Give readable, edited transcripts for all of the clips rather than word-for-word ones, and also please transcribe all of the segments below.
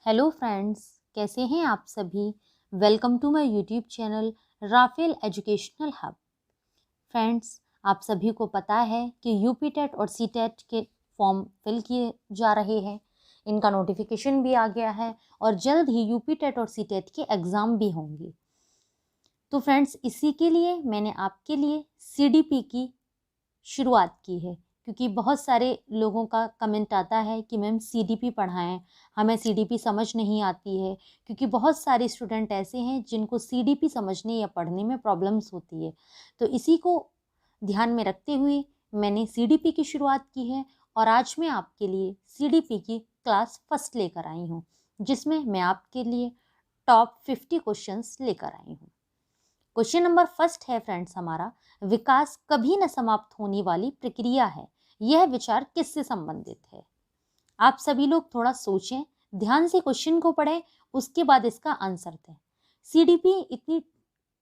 Hello friends, कैसे हैं आप सभी। Welcome to my YouTube channel Rafale educational hub. Friends, आप सभी को पता है कि यूपी टेट और सी टेट के फॉर्म फिल किए जा रहे हैं। इनका नोटिफिकेशन भी आ गया है और जल्द ही यूपी टेट और सी टेट के एग्ज़ाम भी होंगे। तो फ्रेंड्स, इसी के लिए मैंने आपके लिए सीडीपी की शुरुआत की है, क्योंकि बहुत सारे लोगों का कमेंट आता है कि मैम सीडीपी पढ़ाएं, हमें सीडीपी समझ नहीं आती है। क्योंकि बहुत सारे स्टूडेंट ऐसे हैं जिनको सीडीपी समझने या पढ़ने में प्रॉब्लम्स होती है। तो इसी को ध्यान में रखते हुए मैंने सीडीपी की शुरुआत की है और आज मैं आपके लिए सीडीपी की क्लास फर्स्ट लेकर आई हूँ, जिसमें मैं आपके लिए टॉप 50 क्वेश्चंस लेकर आई हूँ। क्वेश्चन नंबर फर्स्ट है फ्रेंड्स हमारा, विकास कभी न समाप्त होने वाली प्रक्रिया है, यह विचार किससे संबंधित है। आप सभी लोग थोड़ा सोचें, ध्यान से क्वेश्चन को पढ़ें, उसके बाद इसका आंसर दें। सीडीपी इतनी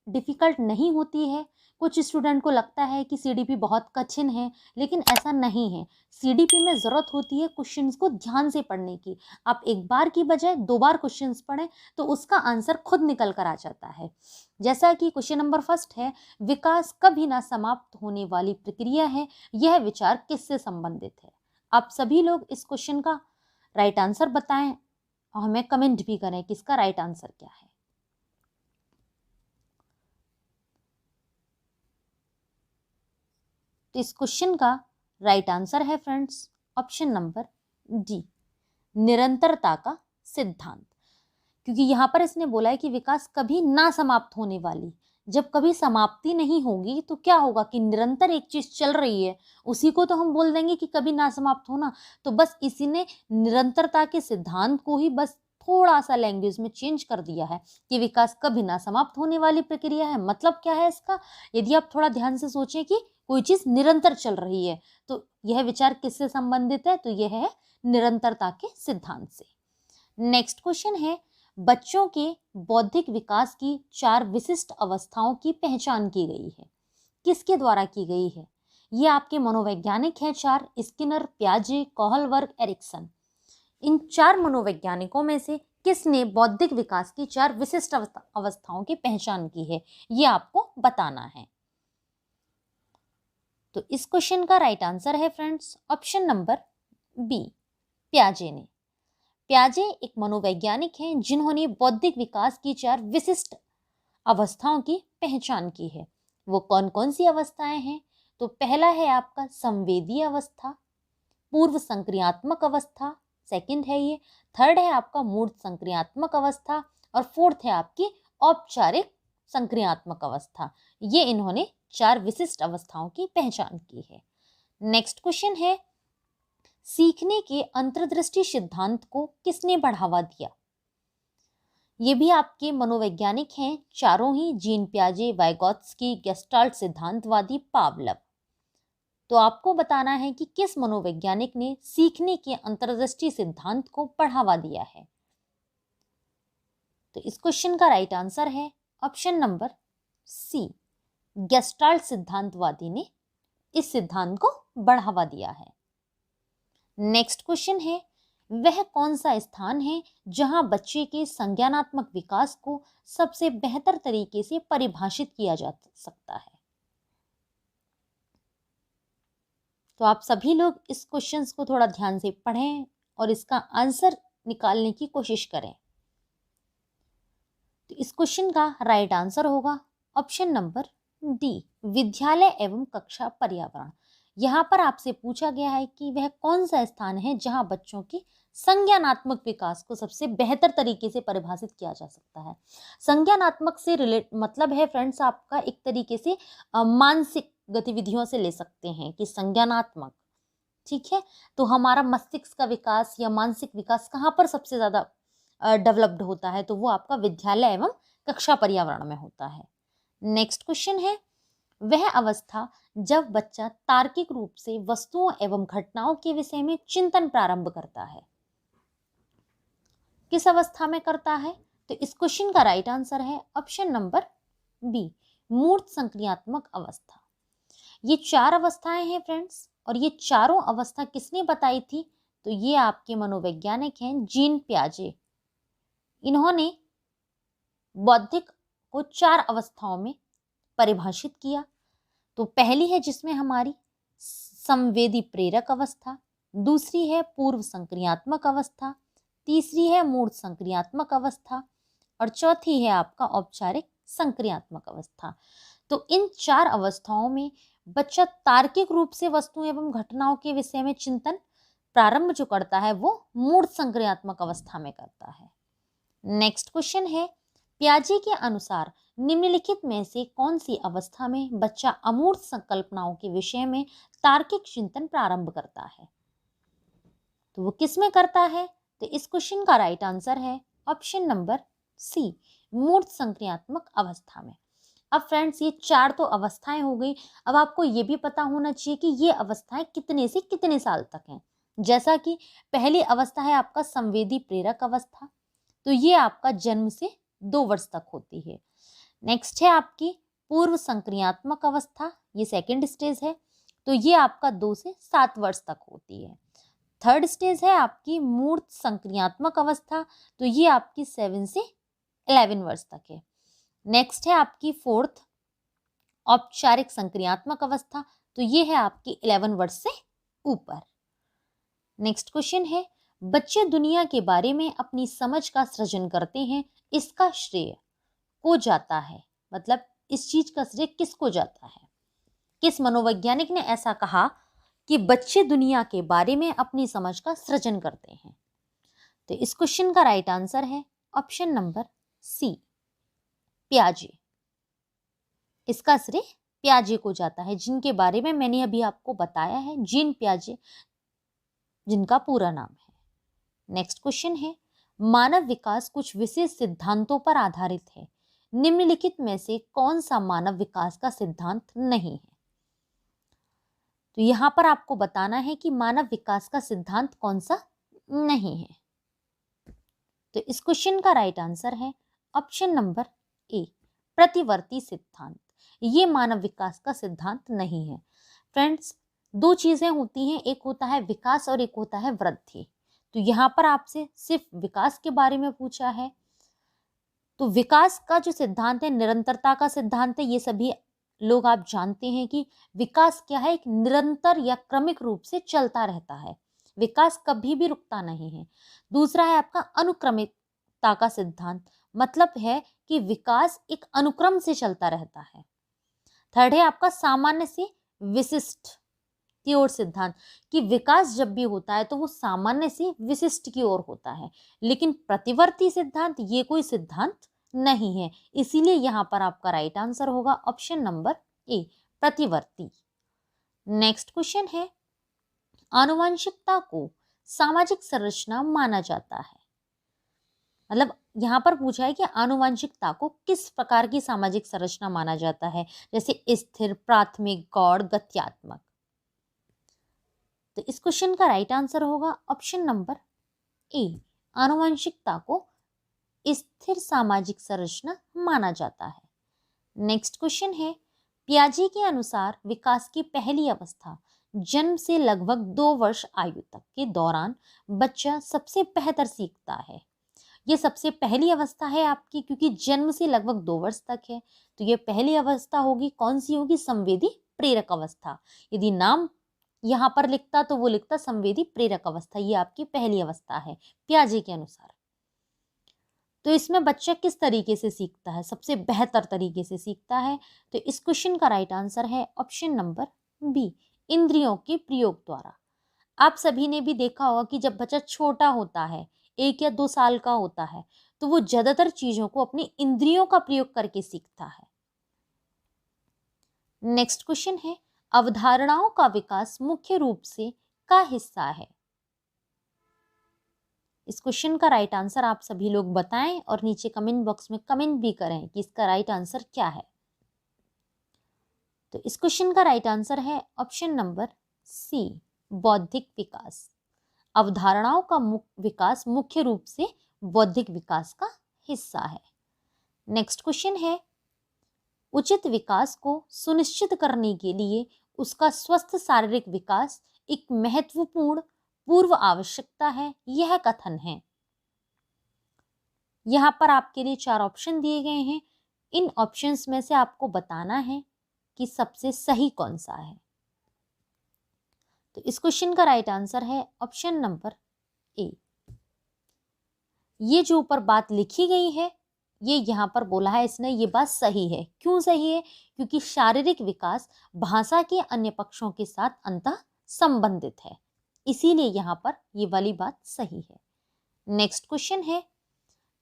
डिफ़िकल्ट नहीं होती है। कुछ स्टूडेंट को लगता है कि सीडीपी बहुत कठिन है, लेकिन ऐसा नहीं है। सीडीपी में ज़रूरत होती है क्वेश्चंस को ध्यान से पढ़ने की। आप एक बार की बजाय 2 बार क्वेश्चंस पढ़ें तो उसका आंसर खुद निकल कर आ जाता है। जैसा कि क्वेश्चन नंबर फर्स्ट है, विकास कभी ना समाप्त होने वाली प्रक्रिया है, यह विचार किससे संबंधित है। आप सभी लोग इस क्वेश्चन का राइट आंसर बताएं और हमें कमेंट भी करें कि इसका राइट आंसर क्या है। तो इस क्वेश्चन का राइट आंसर है फ्रेंड्स ऑप्शन नंबर डी, निरंतरता का सिद्धांत। क्योंकि यहाँ पर इसने बोला है कि विकास कभी ना समाप्त होने वाली, जब कभी समाप्ति नहीं होगी तो क्या होगा कि निरंतर एक चीज चल रही है, उसी को तो हम बोल देंगे कि कभी ना समाप्त होना। तो बस इसी ने निरंतरता के सिद्धांत को ही बस थोड़ा सा लैंग्वेज में चेंज कर दिया है कि विकास कभी ना समाप्त होने वाली प्रक्रिया है। मतलब क्या है इसका, यदि आप थोड़ा ध्यान से सोचें कि कोई चीज निरंतर चल रही है तो यह विचार किससे संबंधित है, तो यह है निरंतरता के सिद्धांत से। नेक्स्ट क्वेश्चन है, बच्चों के बौद्धिक विकास की 4 विशिष्ट अवस्थाओं की पहचान की गई है, किसके द्वारा की गई है। ये आपके मनोवैज्ञानिक हैं 4, स्किनर, पियाजे, कोहलबर्ग, एरिक्सन। इन 4 मनोवैज्ञानिकों में से किसने बौद्धिक विकास की 4 विशिष्ट अवस्थाओं की पहचान की है, ये आपको बताना है। तो इस क्वेश्चन का राइट आंसर है फ्रेंड्स ऑप्शन नंबर बी, पियाजे ने। पियाजे एक मनोवैज्ञानिक हैं जिन्होंने बौद्धिक विकास की 4 विशिष्ट अवस्थाओं की पहचान की है। वो कौन कौन सी अवस्थाएं हैं, तो पहला है आपका संवेदी अवस्था, पूर्व संक्रियात्मक अवस्था, सेकंड है ये, थर्ड है आपका मूर्त संक्रियात्मक अवस्था और फोर्थ है आपकी औपचारिक संक्रियात्मक अवस्था। ये इन्होंने 4 विशिष्ट अवस्थाओं की पहचान की है। नेक्स्ट क्वेश्चन है, सीखने के अंतर्दृष्टि सिद्धांत को किसने बढ़ावा दिया। ये भी आपके मनोवैज्ञानिक हैं चारों ही, जीन पियाजे, वाइगोत्स्की, गेस्टाल्ट सिद्धांतवादी, पावलव। तो आपको बताना है कि किस मनोवैज्ञानिक ने सीखने के अंतर्दृष्टि सिद्धांत को बढ़ावा दिया है। तो इस क्वेश्चन का राइट आंसर है ऑप्शन नंबर सी, गेस्टाल्ट सिद्धांतवादी ने इस सिद्धांत को बढ़ावा दिया है। नेक्स्ट क्वेश्चन है, वह कौन सा स्थान है जहां बच्चे के संज्ञानात्मक विकास को सबसे बेहतर तरीके से परिभाषित किया जा सकता है। तो आप सभी लोग इस क्वेश्चन को थोड़ा ध्यान से पढ़ें और इसका आंसर निकालने की कोशिश करें। तो इस क्वेश्चन का राइट आंसर होगा ऑप्शन नंबर डी, विद्यालय एवं कक्षा पर्यावरण। यहाँ पर आपसे पूछा गया है कि वह कौन सा स्थान है जहाँ बच्चों की संज्ञानात्मक विकास को सबसे बेहतर तरीके से परिभाषित किया जा सकता है। संज्ञानात्मक से रिलेट मतलब है फ्रेंड्स आपका एक तरीके से मानसिक गतिविधियों से ले सकते हैं कि संज्ञानात्मक, ठीक है। तो हमारा मस्तिष्क का विकास या मानसिक विकास कहाँ पर सबसे ज़्यादा डेवलप्ड होता है, तो वो आपका विद्यालय एवं कक्षा पर्यावरण में होता है। नेक्स्ट क्वेश्चन है, वह अवस्था जब बच्चा तार्किक रूप से वस्तुओं एवं घटनाओं के विषय में चिंतन प्रारंभ करता है, किस अवस्था में करता है। तो इस क्वेश्चन का राइट आंसर है ऑप्शन नंबर बी, मूर्त संक्रियात्मक अवस्था। ये 4 अवस्थाएं हैं फ्रेंड्स और ये चारों अवस्था किसने बताई थी, तो ये आपके मनोवैज्ञानिक हैं जीन पियाजे। इन्होंने बौद्धिक को 4 अवस्थाओं में परिभाषित किया। तो पहली है जिसमें हमारी संवेदी प्रेरक अवस्था, दूसरी है पूर्व संक्रियात्मक अवस्था, तीसरी है मूर्त संक्रियात्मक अवस्था और चौथी है आपका औपचारिक संक्रियात्मक अवस्था। तो इन 4 अवस्थाओं में बच्चा तार्किक रूप से वस्तु एवं घटनाओं के विषय में चिंतन प्रारंभ जो करता है वो मूर्त संक्रियात्मक अवस्था में करता है। नेक्स्ट क्वेश्चन है, पियाजे के अनुसार निम्नलिखित में से कौन सी अवस्था में बच्चा अमूर्त संकल्पनाओं के विषय में तार्किक चिंतन प्रारंभ करता है? तो वो किस में करता है? तो इस क्वेश्चन का राइट आंसर है ऑप्शन नंबर सी, मूर्त संक्रियात्मक अवस्था में। अब फ्रेंड्स ये 4 तो अवस्थाएं हो गई। अब आपको ये भी पता होना चाहिए कि ये अवस्थाएं कितने से कितने साल तक हैं। जैसा कि पहली अवस्था है आपका संवेदी प्रेरक अवस्था, तो ये आपका जन्म से 2 वर्ष तक होती है। नेक्स्ट है आपकी पूर्व संक्रियात्मक अवस्था, ये सेकंड स्टेज है, तो ये आपका 2 से 7 वर्ष तक होती है। थर्ड स्टेज है आपकी मूर्त संक्रियात्मक अवस्था, तो ये आपकी 7 से 11 वर्ष तक है। नेक्स्ट है आपकी फोर्थ औपचारिक संक्रियात्मक अवस्था, तो ये है आपकी 11 वर्ष से ऊपर। नेक्स्ट क्वेश्चन है, बच्चे दुनिया के बारे में अपनी समझ का सृजन करते हैं, इसका श्रेय को जाता है, मतलब इस चीज का श्रेय किसको जाता है? किस मनोवैज्ञानिक ने ऐसा कहा कि बच्चे दुनिया के बारे में अपनी समझ का सृजन करते हैं? तो इस क्वेश्चन का राइट आंसर है ऑप्शन नंबर सी, पियाजे। इसका श्रेय पियाजे को जाता है, जिनके बारे में मैंने अभी आपको बताया है, जीन पियाजे जिनका पूरा नाम है। नेक्स्ट क्वेश्चन है, मानव विकास कुछ विशेष सिद्धांतों पर आधारित है, निम्नलिखित में से कौन सा मानव विकास का सिद्धांत नहीं है? तो यहां पर आपको बताना है कि मानव विकास का सिद्धांत कौन सा नहीं है। तो इस क्वेश्चन का राइट आंसर है ऑप्शन नंबर ए, प्रतिवर्ती सिद्धांत। ये मानव विकास का सिद्धांत नहीं है। फ्रेंड्स, 2 चीजें होती हैं, एक होता है विकास और एक होता है वृद्धि। तो यहाँ पर आपसे सिर्फ विकास के बारे में पूछा है। तो विकास का जो सिद्धांत है, निरंतरता का सिद्धांत है, ये सभी लोग आप जानते हैं कि विकास क्या है, एक निरंतर या क्रमिक रूप से चलता रहता है, विकास कभी भी रुकता नहीं है। दूसरा है आपका अनुक्रमिकता का सिद्धांत, मतलब है कि विकास एक अनुक्रम से चलता रहता है। थर्ड है आपका सामान्य से विशिष्ट की ओर सिद्धांत, कि विकास जब भी होता है तो वो सामान्य से विशिष्ट की ओर होता है। लेकिन प्रतिवर्ती सिद्धांत ये कोई सिद्धांत नहीं है, इसीलिए यहाँ पर आपका राइट आंसर होगा ऑप्शन नंबर ए, प्रतिवर्ती। नेक्स्ट क्वेश्चन है, आनुवंशिकता को सामाजिक संरचना माना जाता है, मतलब यहाँ पर पूछा है कि आनुवंशिकता को किस प्रकार की सामाजिक संरचना माना जाता है, जैसे स्थिर, प्राथमिक, गौड़, गत्यात्मक। तो इस क्वेश्चन का राइट आंसर होगा ऑप्शन नंबर ए, आनुवंशिकता को स्थिर सामाजिक संरचना माना जाता है। नेक्स्ट क्वेश्चन है, पियाजे के अनुसार विकास की पहली अवस्था जन्म से लगभग 2 वर्ष आयु तक के दौरान बच्चा सबसे बेहतर सीखता है। ये सबसे पहली अवस्था है आपकी, क्योंकि जन्म से लगभग 2 वर्ष तक है, तो ये पहली अवस्था होगी। कौन सी होगी? संवेदी प्रेरक अवस्था। यदि नाम यहाँ पर लिखता तो वो लिखता संवेदी प्रेरक अवस्था, ये आपकी पहली अवस्था है पियाजे के अनुसार। तो इसमें बच्चा किस तरीके से सीखता है? सबसे बेहतर तरीके से सीखता है। तो इस क्वेश्चन का राइट आंसर है ऑप्शन नंबर बी, इंद्रियों के प्रयोग द्वारा। आप सभी ने भी देखा होगा कि जब बच्चा छोटा होता है, 1 या 2 साल का होता है, तो वो ज्यादातर चीजों को अपनी इंद्रियों का प्रयोग करके सीखता है। नेक्स्ट क्वेश्चन है, अवधारणाओं का विकास मुख्य रूप से का हिस्सा है? इस क्वेश्चन का राइट आंसर आप सभी लोग बताएं और नीचे कमेंट बॉक्स में कमेंट भी करें कि इसका राइट आंसर क्या है। तो इस क्वेश्चन का राइट आंसर है ऑप्शन नंबर सी, बौद्धिक विकास। अवधारणाओं का विकास मुख्य रूप से बौद्धिक विकास का हिस्सा है। नेक्स्ट क्वेश्चन है, उचित विकास को सुनिश्चित करने के लिए उसका स्वस्थ शारीरिक विकास एक महत्वपूर्ण पूर्व आवश्यकता है, यह कथन है। यहाँ पर आपके लिए 4 ऑप्शन दिए गए हैं। इन ऑप्शंस में से आपको बताना है कि सबसे सही कौन सा है। तो इस क्वेश्चन का राइट आंसर है ऑप्शन नंबर ए। ये जो ऊपर बात लिखी गई है, ये यहाँ पर बोला है इसने, ये बात सही है। क्यों सही है? क्योंकि शारीरिक विकास भाषा के अन्य पक्षों के साथ अंतः संबंधित है, इसीलिए यहाँ पर ये वाली बात सही है। नेक्स्ट क्वेश्चन है,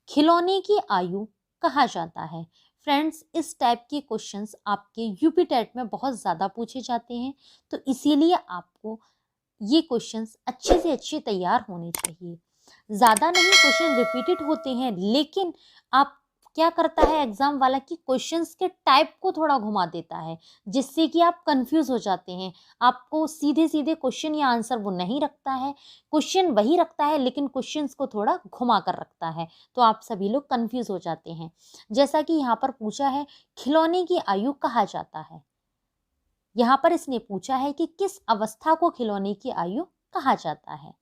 खिलौने की आयु कहा जाता है। फ्रेंड्स, इस टाइप के क्वेश्चंस आपके यूपी टेट में बहुत ज़्यादा पूछे जाते हैं, तो इसीलिए आपको ये क्वेश्चंस अच्छे से अच्छे तैयार होने चाहिए। ज़्यादा नहीं क्वेश्चन रिपीटेड होते हैं, लेकिन आप क्या करता है एग्जाम वाला कि क्वेश्चंस के टाइप को थोड़ा घुमा देता है, जिससे कि आप कंफ्यूज हो जाते हैं। आपको सीधे सीधे क्वेश्चन या आंसर वो नहीं रखता है, क्वेश्चन वही रखता है लेकिन क्वेश्चंस को थोड़ा घुमा कर रखता है, तो आप सभी लोग कंफ्यूज हो जाते हैं। जैसा कि यहाँ पर पूछा है, खिलौने की आयु कहा जाता है। यहाँ पर इसने पूछा है कि किस अवस्था को खिलौने की आयु कहा जाता है।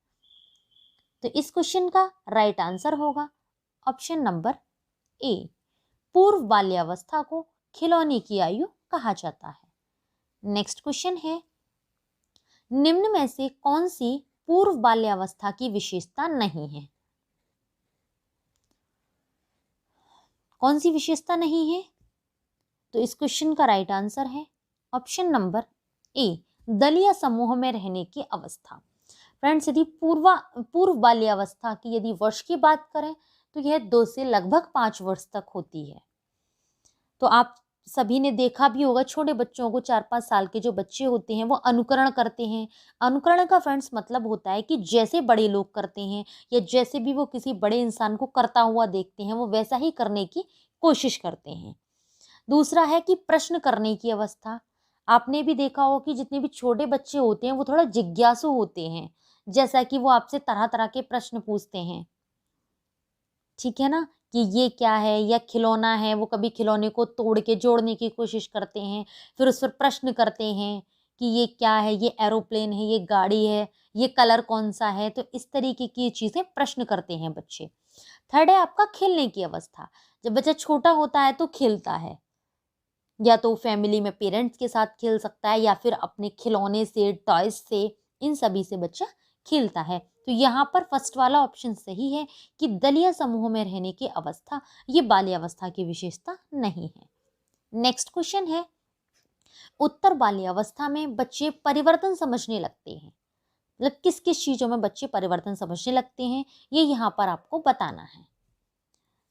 तो इस क्वेश्चन का राइट आंसर होगा ऑप्शन नंबर ए। पूर्व बाल्यावस्था को खिलौने की आयु कहा जाता है। नेक्स्ट क्वेश्चन है, निम्न में से कौन सी पूर्व बाल्यावस्था की विशेषता नहीं है? कौन सी विशेषता नहीं है? तो इस क्वेश्चन का राइट आंसर है ऑप्शन नंबर ए, दलीय समूह में रहने की अवस्था। फ्रेंड्स, यदि पूर्व बाल्यावस्था की यदि वर्ष की बात करें तो यह 2 से लगभग 5 वर्ष तक होती है। तो आप सभी ने देखा भी होगा, छोटे बच्चों को 4-5 साल के जो बच्चे होते हैं वो अनुकरण करते हैं। अनुकरण का फ्रेंड्स मतलब होता है कि जैसे बड़े लोग करते हैं या जैसे भी वो किसी बड़े इंसान को करता हुआ देखते हैं, वो वैसा ही करने की कोशिश करते हैं। दूसरा है कि प्रश्न करने की अवस्था। आपने भी देखा हो कि जितने भी छोटे बच्चे होते हैं वो थोड़ा जिज्ञासु होते हैं, जैसा कि वो आपसे तरह तरह के प्रश्न पूछते हैं, ठीक है ना, कि ये क्या है या खिलौना है। वो कभी खिलौने को तोड़ के जोड़ने की कोशिश करते हैं, फिर उस पर प्रश्न करते हैं कि ये क्या है, ये एरोप्लेन है, ये गाड़ी है, ये कलर कौन सा है। तो इस तरीके की चीज़ें प्रश्न करते हैं बच्चे। थर्ड है आपका खेलने की अवस्था। जब बच्चा छोटा होता है तो खेलता है, या तो फैमिली में पेरेंट्स के साथ खेल सकता है या फिर अपने खिलौने से, टॉयज से, इन सभी से बच्चा खेलता है। तो यहाँ पर फर्स्ट वाला ऑप्शन सही है कि दलीय समूह में रहने की अवस्था ये बाल्यावस्था की विशेषता नहीं है। नेक्स्ट क्वेश्चन है, उत्तर बाल्यावस्था में बच्चे परिवर्तन समझने लगते हैं। मतलब किस किस चीजों में बच्चे परिवर्तन समझने लगते हैं, ये यहाँ पर आपको बताना है।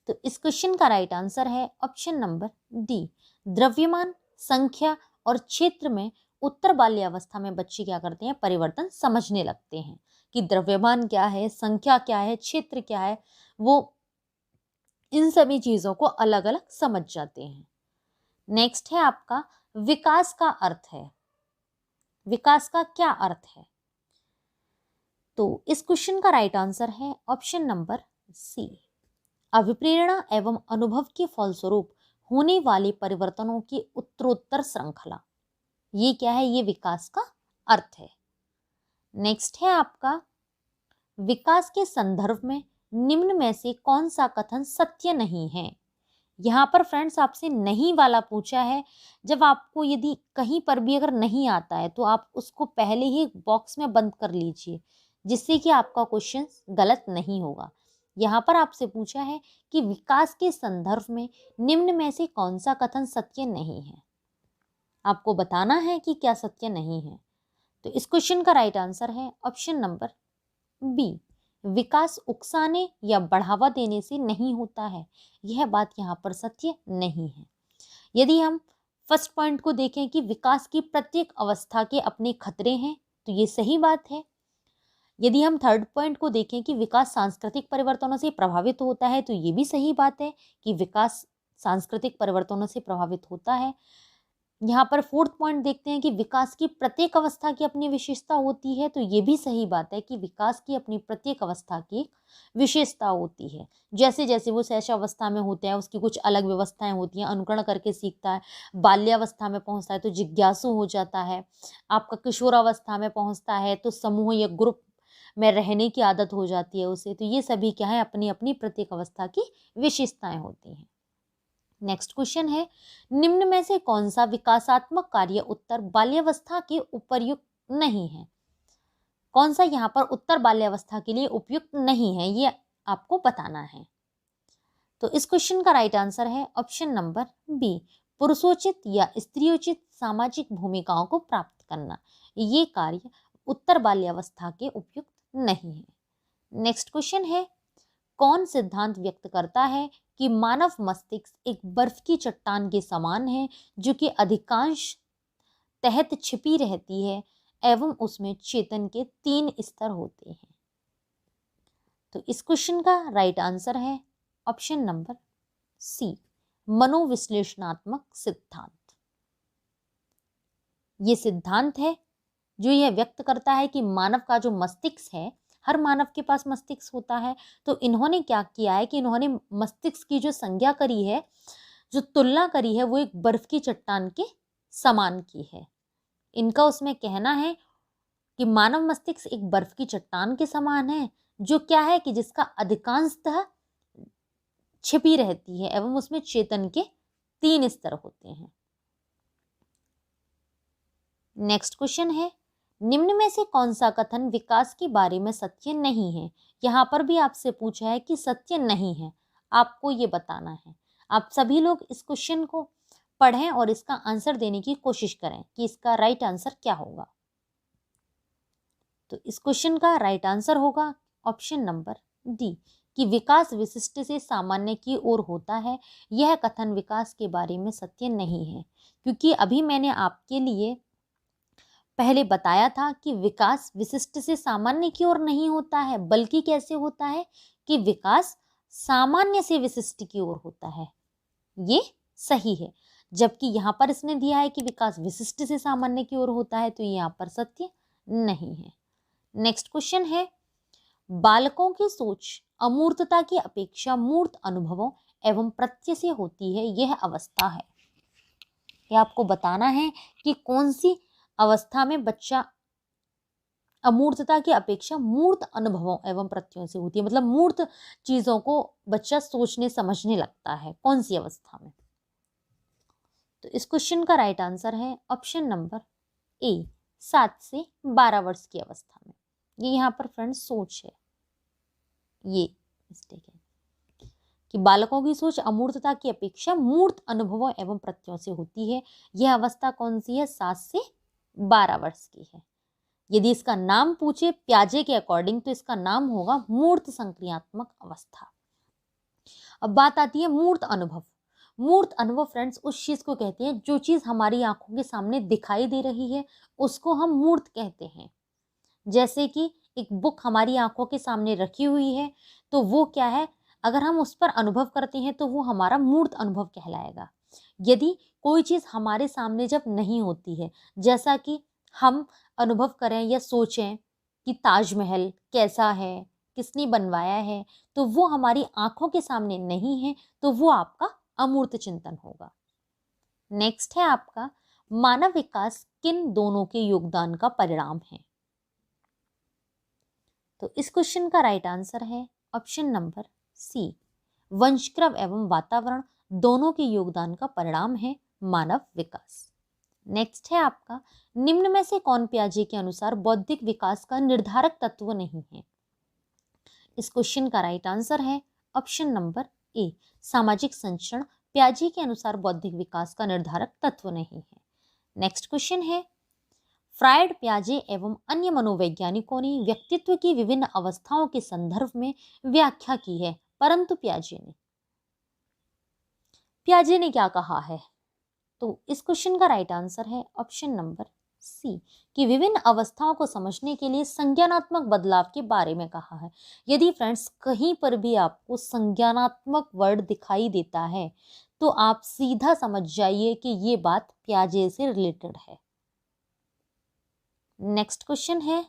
तो इस क्वेश्चन का राइट आंसर है ऑप्शन नंबर डी। द्रव्यमान, संख्या और क्षेत्र में उत्तर बाल्यावस्था में बच्चे क्या करते हैं, परिवर्तन समझने लगते हैं कि द्रव्यमान क्या है, संख्या क्या है, क्षेत्र क्या है, वो इन सभी चीजों को अलग अलग समझ जाते हैं। नेक्स्ट है आपका, विकास का अर्थ है। विकास का क्या अर्थ है? तो इस क्वेश्चन का राइट आंसर है ऑप्शन नंबर सी। अभिप्रेरणा एवं अनुभव के फलस्वरूप होने वाले परिवर्तनों की उत्तरोत्तर श्रृंखला, ये क्या है, ये विकास का अर्थ है। नेक्स्ट है आपका, विकास के संदर्भ में निम्न में से कौन सा कथन सत्य नहीं है? यहाँ पर फ्रेंड्स आपसे नहीं वाला पूछा है। जब आपको यदि कहीं पर भी अगर नहीं आता है तो आप उसको पहले ही बॉक्स में बंद कर लीजिए, जिससे कि आपका क्वेश्चन गलत नहीं होगा। यहाँ पर आपसे पूछा है कि विकास के संदर्भ में निम्न में से कौन सा कथन सत्य नहीं है, आपको बताना है कि क्या सत्य नहीं है। तो इस क्वेश्चन का राइट आंसर है ऑप्शन नंबर बी। विकास उकसाने या बढ़ावा देने से नहीं होता है, यह बात यहाँ पर सत्य नहीं है। यदि हम फर्स्ट पॉइंट को देखें कि विकास की प्रत्येक अवस्था के अपने खतरे हैं, तो ये सही बात है। यदि हम थर्ड पॉइंट को देखें कि विकास सांस्कृतिक परिवर्तनों से प्रभावित होता है, तो ये भी सही बात है कि विकास सांस्कृतिक परिवर्तनों से प्रभावित होता है। यहाँ पर फोर्थ पॉइंट देखते हैं कि विकास की प्रत्येक अवस्था की अपनी विशेषता होती है, तो ये भी सही बात है कि विकास की अपनी प्रत्येक अवस्था की विशेषता होती है। जैसे जैसे वो शैशवावस्था में होता है उसकी कुछ अलग व्यवस्थाएं होती हैं, अनुकरण करके सीखता है। बाल्यावस्था में पहुंचता है तो जिज्ञासु हो जाता है। आपका किशोरावस्था में पहुंचता है तो समूह या ग्रुप में रहने की आदत हो जाती है उसे। तो ये सभी क्या है, अपनी अपनी प्रत्येक अवस्था की विशेषताएं होती हैं। नेक्स्ट क्वेश्चन है, निम्न में से कौन सा विकासात्मक कार्य उत्तर बाल्यावस्था के उपयुक्त नहीं है? कौन सा यहाँ पर उत्तर बाल्यावस्था के लिए उपयुक्त नहीं है, ये आपको बताना है। तो इस क्वेश्चन का राइट आंसर है ऑप्शन नंबर बी, पुरुषोचित या स्त्रियोचित सामाजिक भूमिकाओं को प्राप्त करना। ये कार्य उत्तर बाल्यावस्था के उपयुक्त नहीं है। नेक्स्ट क्वेश्चन है, कौन सिद्धांत व्यक्त करता है कि मानव मस्तिष्क एक बर्फ की चट्टान के समान है जो कि अधिकांश तहत छिपी रहती है एवं उसमें चेतन के 3 स्तर होते हैं? तो इस क्वेश्चन का राइट आंसर है ऑप्शन नंबर सी, मनोविश्लेषणात्मक सिद्धांत। ये सिद्धांत है जो यह व्यक्त करता है कि मानव का जो मस्तिष्क है, हर मानव के पास मस्तिष्क होता है। तो इन्होंने क्या किया है कि इन्होंने मस्तिष्क की जो संज्ञा करी है, जो तुलना करी है, वो एक बर्फ की चट्टान के समान की है। इनका उसमें कहना है कि मानव मस्तिष्क एक बर्फ की चट्टान के समान है, जो क्या है कि जिसका अधिकांशतः छिपी रहती है एवं उसमें चेतन के 3 स्तर होते हैं। नेक्स्ट क्वेश्चन है, निम्न में से कौन सा कथन विकास के बारे में सत्य नहीं है? यहाँ पर भी आपसे पूछा है कि सत्य नहीं है, आपको ये बताना है। आप सभी लोग इस क्वेश्चन को पढ़ें और इसका आंसर देने की कोशिश करें कि इसका राइट आंसर क्या होगा। तो इस क्वेश्चन का राइट आंसर होगा ऑप्शन नंबर डी, कि विकास विशिष्ट से सामान्य की ओर होता है। यह कथन विकास के बारे में सत्य नहीं है, क्योंकि अभी मैंने आपके लिए पहले बताया था कि विकास विशिष्ट से सामान्य की ओर नहीं होता है, बल्कि कैसे होता है कि विकास सामान्य से विशिष्ट की ओर होता है। ये सही है, जबकि यहाँ पर इसने दिया है कि विकास विशिष्ट से सामान्य की ओर होता है, तो ये यहाँ पर सत्य नहीं है। नेक्स्ट क्वेश्चन है, बालकों की सोच अमूर्तता की अपेक्षा मूर्त अनुभवों एवं प्रत्यय से होती है, यह अवस्था है। यह आपको बताना है कि कौन सी अवस्था में बच्चा अमूर्तता की अपेक्षा मूर्त अनुभवों एवं प्रत्ययों से होती है, मतलब मूर्त चीजों को बच्चा सोचने समझने लगता है, कौन सी अवस्था में? तो इस क्वेश्चन का राइट आंसर है ऑप्शन नंबर ए, 7 से 12 वर्ष की अवस्था में। ये यहाँ पर फ्रेंड्स सोच है, ये मिस्टेक है कि बालकों की सोच अमूर्तता की अपेक्षा मूर्त अनुभवों एवं प्रत्ययों से होती है। यह अवस्था कौन सी है? 7 से 12 वर्ष की है। यदि इसका नाम पूछे प्याजे के अकॉर्डिंग, तो इसका नाम होगा मूर्त संक्रियात्मक अवस्था। अब बात आती है मूर्त अनुभव। मूर्त अनुभव फ्रेंड्स उस चीज को कहते हैं जो चीज हमारी आंखों के सामने दिखाई दे रही है, उसको हम मूर्त कहते हैं। जैसे कि एक बुक हमारी आंखों के सामने रखी हुई है, तो वो क्या है, अगर हम उस पर अनुभव करते हैं तो वो हमारा मूर्त अनुभव कहलाएगा। यदि कोई चीज हमारे सामने जब नहीं होती है, जैसा कि हम अनुभव करें या सोचें कि ताजमहल कैसा है, किसने बनवाया है, तो वो हमारी आंखों के सामने नहीं है, तो वो आपका अमूर्त चिंतन होगा। नेक्स्ट है आपका, मानव विकास किन दोनों के योगदान का परिणाम है? तो इस क्वेश्चन का राइट आंसर है ऑप्शन नंबर सी, वंशक्रम एवं वातावरण दोनों के योगदान का परिणाम है मानव विकास। नेक्स्ट है आपका, निम्न में से कौन प्याजे के अनुसार बौद्धिक विकास का निर्धारक तत्व नहीं है? इस क्वेश्चन का राइट आंसर है ऑप्शन नंबर ए, सामाजिक संचरण प्याजे के अनुसार बौद्धिक विकास का निर्धारक तत्व नहीं है। नेक्स्ट क्वेश्चन है, फ्रायड, प्याजे एवं अन्य मनोवैज्ञानिकों ने व्यक्तित्व की विभिन्न अवस्थाओं के संदर्भ में व्याख्या की है, परंतु प्याजे ने क्या कहा है? तो इस क्वेश्चन का राइट आंसर है ऑप्शन नंबर सी, कि विभिन्न अवस्थाओं को समझने के लिए संज्ञानात्मक बदलाव के बारे में कहा है। यदि फ्रेंड्स कहीं पर भी आपको संज्ञानात्मक वर्ड दिखाई देता है, तो आप सीधा समझ जाइए कि ये बात प्याजे से रिलेटेड है। नेक्स्ट क्वेश्चन है,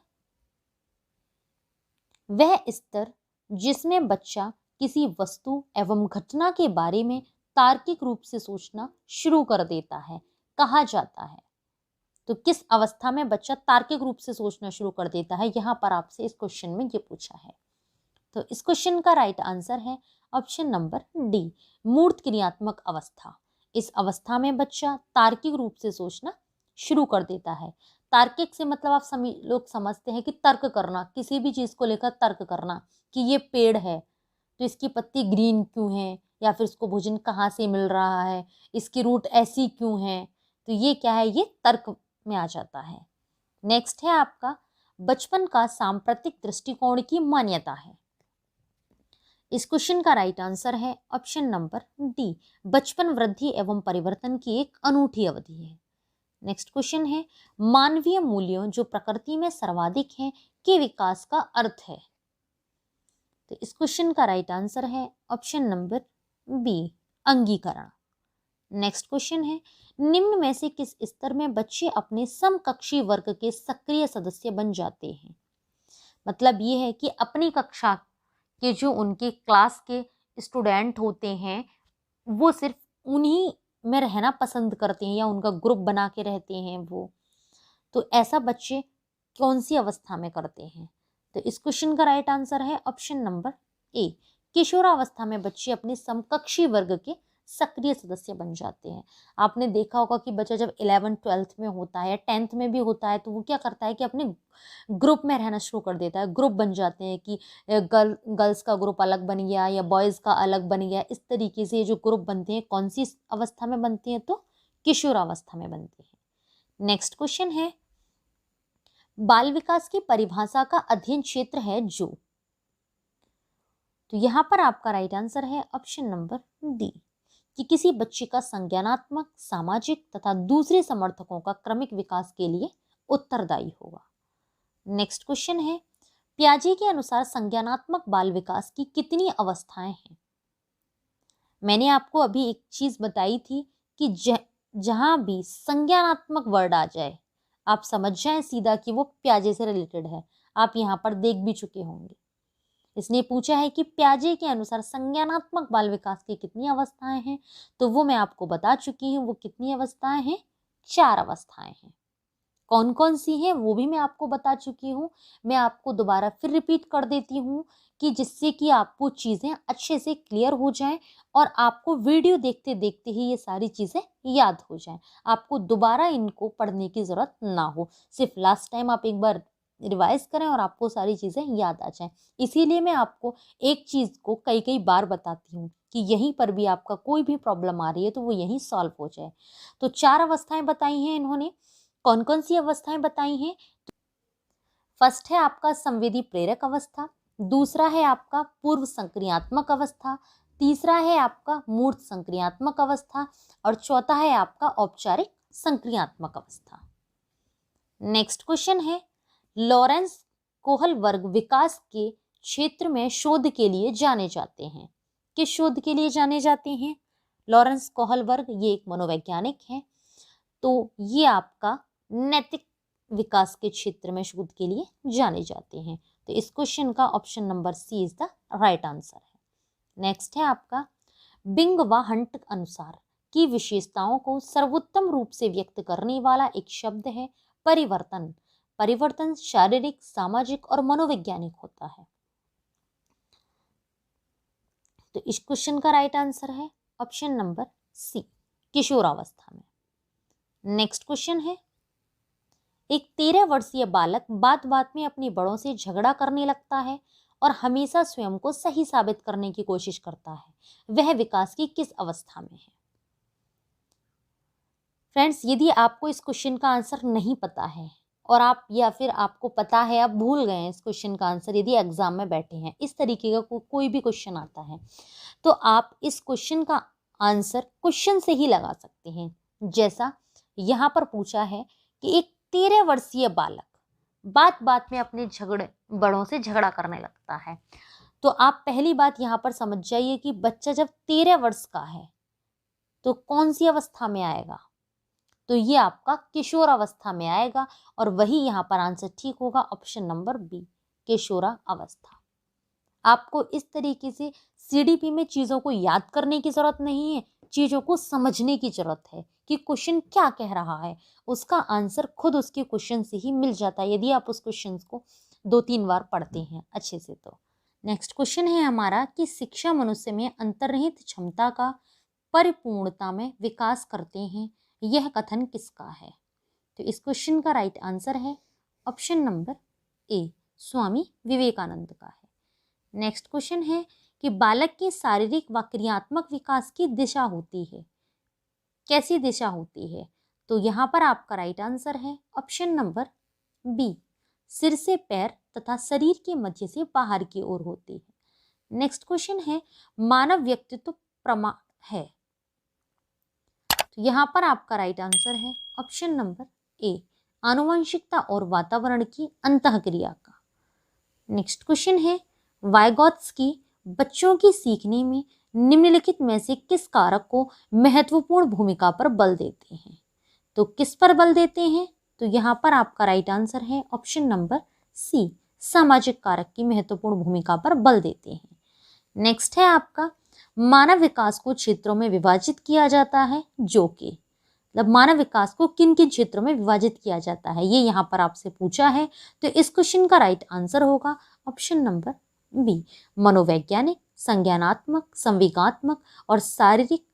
वह स्तर जिसमें बच्चा किसी वस्तु एवं घटना के बारे में तार्किक रूप से सोचना शुरू कर देता है, कहा जाता है? तो किस अवस्था में बच्चा तार्किक रूप से सोचना शुरू कर देता है, यहाँ पर आपसे इस क्वेश्चन में ये पूछा है। तो इस क्वेश्चन का राइट आंसर है ऑप्शन नंबर डी, मूर्त क्रियात्मक अवस्था। इस अवस्था में बच्चा तार्किक रूप से सोचना शुरू कर देता है। तार्किक से मतलब आप सभी लोग समझते हैं कि तर्क करना, किसी भी चीज को लेकर तर्क करना कि ये पेड़ है तो इसकी पत्ती ग्रीन क्यों है, या फिर इसको भोजन कहाँ से मिल रहा है, इसकी रूट ऐसी क्यों है, तो ये क्या है, ये तर्क में आ जाता है। नेक्स्ट है आपका, बचपन का सांप्रतिक दृष्टिकोण की मान्यता है। इस क्वेश्चन का राइट आंसर है ऑप्शन नंबर डी, बचपन वृद्धि एवं परिवर्तन की एक अनूठी अवधि है। नेक्स्ट क्वेश्चन है, मानवीय मूल्यों जो प्रकृति में सर्वाधिक हैं के विकास का अर्थ है। तो इस क्वेश्चन का राइट आंसर है ऑप्शन नंबर बी, अंगीकरण। नेक्स्ट क्वेश्चन है, निम्न में से किस स्तर में बच्चे अपने समकक्षी वर्ग के सक्रिय सदस्य बन जाते हैं। मतलब ये है कि अपनी कक्षा के जो उनके क्लास के स्टूडेंट होते हैं वो सिर्फ उन्हीं में रहना पसंद करते हैं या उनका ग्रुप बना के रहते हैं वो, तो ऐसा बच्चे कौन सी अवस्था में करते हैं। तो इस क्वेश्चन का राइट आंसर है ऑप्शन नंबर ए, किशोरावस्था में बच्चे अपने समकक्षी वर्ग के सक्रिय सदस्य बन जाते हैं। आपने देखा होगा कि बच्चा जब 11th 12th में होता है या 10th में भी होता है तो वो क्या करता है कि अपने ग्रुप में रहना शुरू कर देता है। ग्रुप बन जाते हैं कि गर्ल्स का ग्रुप अलग बन गया या बॉयज़ का अलग बन गया। इस तरीके से जो ग्रुप बनते हैं कौन सी अवस्था में बनते हैं, तो किशोरावस्था में बनते हैं। नेक्स्ट क्वेश्चन है, बाल विकास की परिभाषा का अध्ययन क्षेत्र है जो। तो यहाँ पर आपका राइट आंसर है ऑप्शन नंबर डी, कि किसी बच्चे का संज्ञानात्मक, सामाजिक तथा दूसरे समर्थकों का क्रमिक विकास के लिए उत्तरदायी होगा। नेक्स्ट क्वेश्चन है, पियाजे के अनुसार संज्ञानात्मक बाल विकास की कितनी अवस्थाएं हैं। मैंने आपको अभी एक चीज बताई थी कि जहां भी संज्ञानात्मक वर्ड आ जाए आप समझ जाएं सीधा कि वो पियाजे से रिलेटेड है। आप यहाँ पर देख भी चुके होंगे। इसने पूछा है कि पियाजे के अनुसार संज्ञानात्मक बाल विकास की कितनी अवस्थाएं हैं, तो वो मैं आपको बता चुकी हूँ। वो कितनी अवस्थाएं हैं, 4 अवस्थाएं हैं। कौन कौन सी हैं वो भी मैं आपको बता चुकी हूँ। मैं आपको दोबारा फिर रिपीट कर देती हूँ कि जिससे कि आपको चीज़ें अच्छे से क्लियर हो जाएं और आपको वीडियो देखते देखते ही ये सारी चीज़ें याद हो जाएं। आपको दोबारा इनको पढ़ने की ज़रूरत ना हो, सिर्फ लास्ट टाइम आप एक बार रिवाइज करें और आपको सारी चीज़ें याद आ जाएं। इसीलिए मैं आपको एक चीज़ को कई कई बार बताती हूँ कि यहीं पर भी आपका कोई भी प्रॉब्लम आ रही है तो वो यहीं सॉल्व हो जाए। तो 4 अवस्थाएं बताई हैं इन्होंने। कौन कौन सी अवस्थाएं बताई हैं? फर्स्ट है आपका संवेदी प्रेरक अवस्था, दूसरा है आपका पूर्व संक्रियात्मक अवस्था, तीसरा है आपका मूर्त संक्रियात्मक अवस्था और चौथा है आपका औपचारिक संक्रियात्मक अवस्था। नेक्स्ट क्वेश्चन है, लॉरेंस कोहल वर्ग विकास के क्षेत्र में शोध के लिए जाने जाते हैं। किस शोध के लिए जाने जाते हैं? लॉरेंस कोहल वर्ग ये एक मनोवैज्ञानिक है, तो ये आपका नैतिक विकास के क्षेत्र में शोध के लिए जाने जाते हैं। तो इस क्वेश्चन का option number C is the right answer है। नेक्स्ट है आपका, बिंग व हंट अनुसार की विशेषताओं को सर्वोत्तम रूप से व्यक्त करने वाला एक शब्द है परिवर्तन। परिवर्तन शारीरिक, सामाजिक और मनोवैज्ञानिक होता है। तो इस क्वेश्चन का राइट आंसर है ऑप्शन नंबर सी, किशोरावस्था में। नेक्स्ट क्वेश्चन है, एक 13 वर्षीय बालक बात बात में अपने बड़ों से झगड़ा करने लगता है और हमेशा स्वयं को सही साबित करने की कोशिश करता है। वह विकास की किस अवस्था में है? फ्रेंड्स, यदि आपको इस क्वेश्चन का आंसर नहीं पता है और आप या फिर आपको पता है आप भूल गए हैं इस क्वेश्चन का आंसर, यदि एग्जाम में बैठे हैं इस तरीके का कोई भी क्वेश्चन आता है तो आप इस क्वेश्चन का आंसर क्वेश्चन से ही लगा सकते हैं। जैसा यहाँ पर पूछा है कि एक 13 वर्षीय बालक बात बात में अपने बड़ों से झगड़ा करने लगता है, तो आप पहली बात यहाँ पर समझ जाइए कि बच्चा जब 13 वर्ष का है तो कौन सी अवस्था में आएगा? तो ये आपका किशोर अवस्था में आएगा और वही यहाँ पर आंसर ठीक होगा ऑप्शन नंबर बी, किशोरा अवस्था। आपको इस तरीके से सीडीपी में चीज़ों को याद करने की ज़रूरत नहीं है, चीज़ों को समझने की ज़रूरत है कि क्वेश्चन क्या कह रहा है। उसका आंसर खुद उसके क्वेश्चन से ही मिल जाता है यदि आप उस क्वेश्चन को 2-3 बार पढ़ते हैं अच्छे से। तो नेक्स्ट क्वेश्चन है हमारा कि शिक्षा मनुष्य में अंतर्निहित क्षमता का परिपूर्णता में विकास करते हैं, यह कथन किसका है? तो इस क्वेश्चन का राइट आंसर है option number A, Swami Vivekananda का है। नेक्स्ट क्वेश्चन है कि बालक के शारीरिक व क्रियात्मक विकास की दिशा होती है, कैसी दिशा होती है? तो यहाँ पर आपका राइट आंसर है ऑप्शन नंबर बी, सिर से पैर तथा शरीर के मध्य से बाहर की ओर होती है। नेक्स्ट क्वेश्चन है मानव व्यक्तित्व प्रमाण है, तो यहाँ पर आपका राइट आंसर है ऑप्शन नंबर ए, आनुवंशिकता और वातावरण की अंतःक्रिया का। नेक्स्ट क्वेश्चन है वाइगॉत्स्की बच्चों की सीखने में निम्नलिखित में से किस कारक को महत्वपूर्ण भूमिका पर बल देते हैं? तो किस पर बल देते हैं? तो यहाँ पर आपका राइट आंसर है ऑप्शन नंबर सी, सामाजिक कारक की महत्वपूर्ण भूमिका पर बल देते हैं। नेक्स्ट है आपका मानव विकास को क्षेत्रों में विभाजित किया जाता है, जो कि मतलब मानव विकास को किन किन क्षेत्रों में विभाजित किया जाता है, ये यहाँ पर आपसे पूछा है। तो इस क्वेश्चन का राइट आंसर होगा ऑप्शन नंबर बी, मनोवैज्ञानिक, संज्ञानात्मक, संवेगात्मक और शारीरिक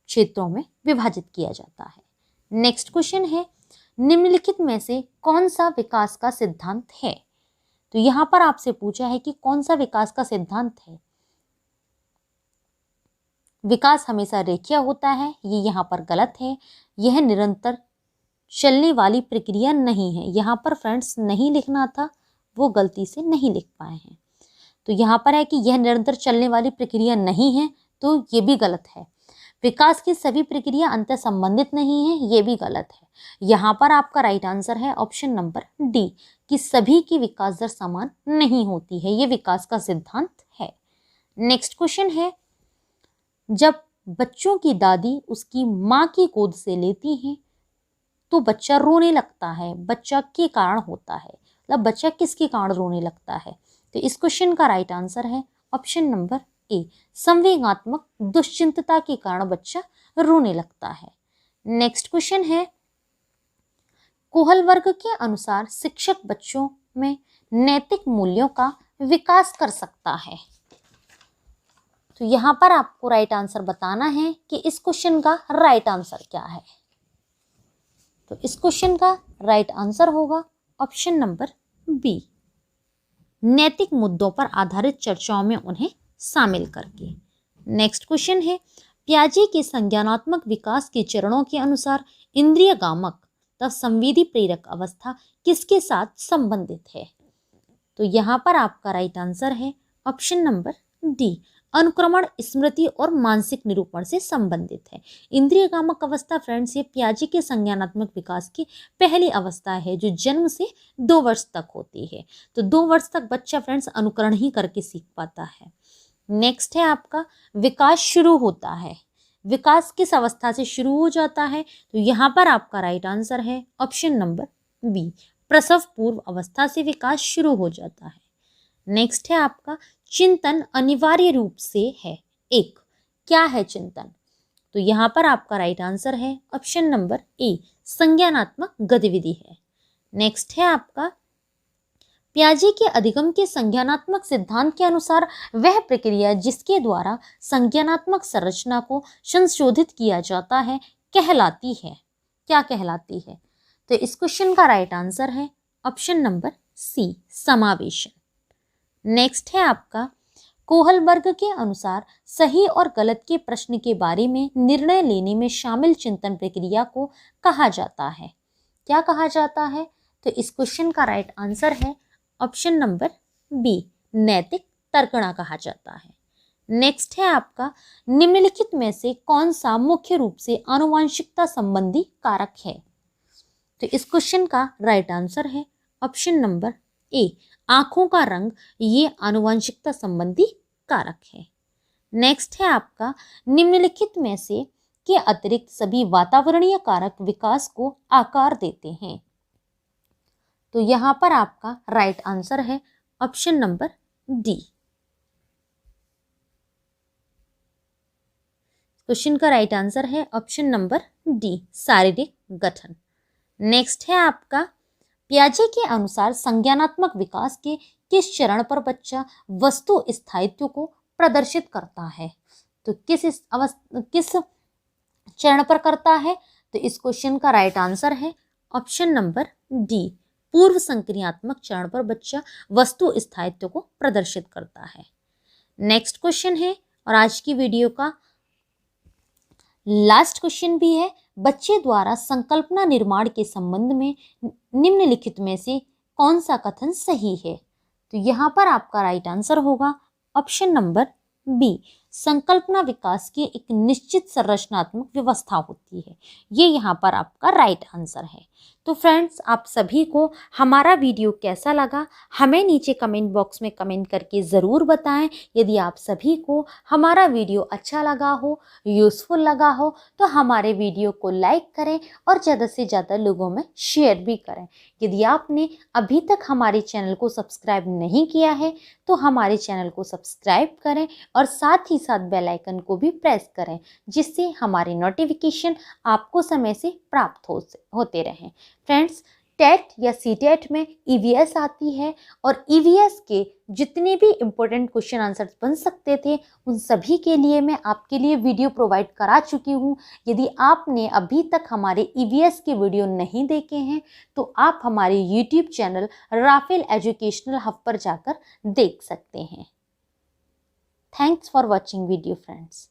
क्षेत्रों में विभाजित किया जाता है। नेक्स्ट क्वेश्चन है निम्नलिखित में से कौन सा विकास का सिद्धांत है? तो यहाँ पर आपसे पूछा है कि कौन सा विकास का सिद्धांत है। विकास हमेशा रेखीय होता है, ये यहाँ पर गलत है। यह निरंतर चलने वाली प्रक्रिया नहीं है, यहाँ पर फ्रेंड्स नहीं लिखना था, वो गलती से नहीं लिख पाए हैं। तो यहाँ पर है कि यह निरंतर चलने वाली प्रक्रिया नहीं है, तो ये भी गलत है। विकास की सभी प्रक्रिया अंतर संबंधित नहीं है, ये भी गलत है। यहाँ पर आपका राइट आंसर है ऑप्शन नंबर डी, कि सभी की विकास दर समान नहीं होती है, ये विकास का सिद्धांत है। नेक्स्ट क्वेश्चन है जब बच्चों की दादी उसकी माँ की गोद से लेती हैं तो बच्चा रोने लगता है, बच्चा के कारण होता है, मतलब बच्चा किसके कारण रोने लगता है? तो इस क्वेश्चन का राइट आंसर है ऑप्शन नंबर ए, संवेगात्मक दुश्चिंतता के कारण बच्चा रोने लगता है। नेक्स्ट क्वेश्चन है कोहल वर्ग के अनुसार शिक्षक बच्चों में नैतिक मूल्यों का विकास कर सकता है। तो यहाँ पर आपको राइट आंसर बताना है कि इस क्वेश्चन का राइट आंसर क्या है। तो इस क्वेश्चन का राइट आंसर होगा ऑप्शन नंबर बी, नैतिक मुद्दों पर आधारित चर्चाओं में उन्हें शामिल करके। नेक्स्ट क्वेश्चन है पियाजे के संज्ञानात्मक विकास के चरणों के अनुसार इंद्रिय गामक तथा संवेदी प्रेरक अवस्था किसके साथ संबंधित है? तो यहाँ पर आपका राइट आंसर है ऑप्शन नंबर डी, अनुक्रमण, स्मृति और मानसिक निरूपण से संबंधित है। इंद्रिय गामक अवस्था फ्रेंड्स ये पियाजे के संज्ञानात्मक विकास की पहली अवस्था है जो जन्म से 2 वर्ष तक होती है। तो 2 वर्ष तक बच्चा फ्रेंड्स अनुकरण ही करके सीख पाता है। नेक्स्ट है आपका विकास शुरू होता है, विकास किस अवस्था से शुरू हो जाता है? तो यहाँ पर आपका राइट आंसर है ऑप्शन नंबर बी, प्रसव पूर्व अवस्था से विकास शुरू हो जाता है। नेक्स्ट है आपका चिंतन अनिवार्य रूप से है एक, क्या है चिंतन? तो यहाँ पर आपका राइट आंसर है ऑप्शन नंबर ए, संज्ञानात्मक गतिविधि है। नेक्स्ट है आपका पियाजे के अधिगम के संज्ञानात्मक सिद्धांत के अनुसार वह प्रक्रिया जिसके द्वारा संज्ञानात्मक संरचना को संशोधित किया जाता है कहलाती है, क्या कहलाती है? तो इस क्वेश्चन का राइट आंसर है ऑप्शन नंबर सी, समावेशन। नेक्स्ट है आपका कोहल वर्ग के अनुसार सही और गलत के प्रश्न के बारे में निर्णय लेने में शामिल चिंतन प्रक्रिया को कहा जाता है, क्या कहा जाता है? तो इस क्वेश्चन का राइट आंसर है ऑप्शन नंबर बी, नैतिक तर्कणा कहा जाता है। नेक्स्ट है आपका निम्नलिखित में से कौन सा मुख्य रूप से आनुवंशिकता संबंधी कारक है? तो इस क्वेश्चन का राइट आंसर है ऑप्शन नंबर ए, आंखों का रंग, ये आनुवंशिकता संबंधी कारक है। नेक्स्ट है आपका निम्नलिखित में से के अतिरिक्त सभी वातावरणीय कारक विकास को आकार देते हैं। तो यहाँ पर आपका राइट आंसर है ऑप्शन नंबर डी, क्वेश्चन का राइट आंसर है ऑप्शन नंबर डी, शारीरिक गठन। नेक्स्ट है आपका, पियाजे के अनुसार संज्ञानात्मक विकास के किस चरण पर बच्चा वस्तु स्थायित्व को प्रदर्शित करता है? तो किस चरण पर करता है? तो इस क्वेश्चन का राइट आंसर है ऑप्शन नंबर डी, पूर्व संक्रियात्मक चरण पर बच्चा वस्तु स्थायित्व को प्रदर्शित करता है। नेक्स्ट क्वेश्चन है और आज की वीडियो का लास्ट क्वेश्चन भी है, बच्चे द्वारा संकल्पना निर्माण के संबंध में निम्नलिखित में से कौन सा कथन सही है? तो यहाँ पर आपका राइट आंसर होगा ऑप्शन नंबर बी, संकल्पना विकास की एक निश्चित संरचनात्मक व्यवस्था होती है। ये यहाँ पर आपका राइट आंसर है। तो फ्रेंड्स, आप सभी को हमारा वीडियो कैसा लगा हमें नीचे कमेंट बॉक्स में कमेंट करके ज़रूर बताएं। यदि आप सभी को हमारा वीडियो अच्छा लगा हो, यूज़फुल लगा हो, तो हमारे वीडियो को लाइक करें और ज़्यादा से ज़्यादा लोगों में शेयर भी करें। यदि आपने अभी तक हमारे चैनल को सब्सक्राइब नहीं किया है तो हमारे चैनल को सब्सक्राइब करें और साथ ही साथ बेल आइकन को भी प्रेस करें, जिससे हमारी नोटिफिकेशन आपको समय से प्राप्त होते रहें। फ्रेंड्स, टेट या सीटेट में ईवीएस आती है और ईवीएस के जितने भी इम्पोर्टेंट क्वेश्चन आंसर्स बन सकते थे उन सभी के लिए मैं आपके लिए वीडियो प्रोवाइड करा चुकी हूँ। यदि आपने अभी तक हमारे ईवीएस के वीडियो नहीं देखे हैं तो आप हमारे YouTube channel Rafale educational hub पर जाकर देख सकते हैं। Thanks for watching video friends.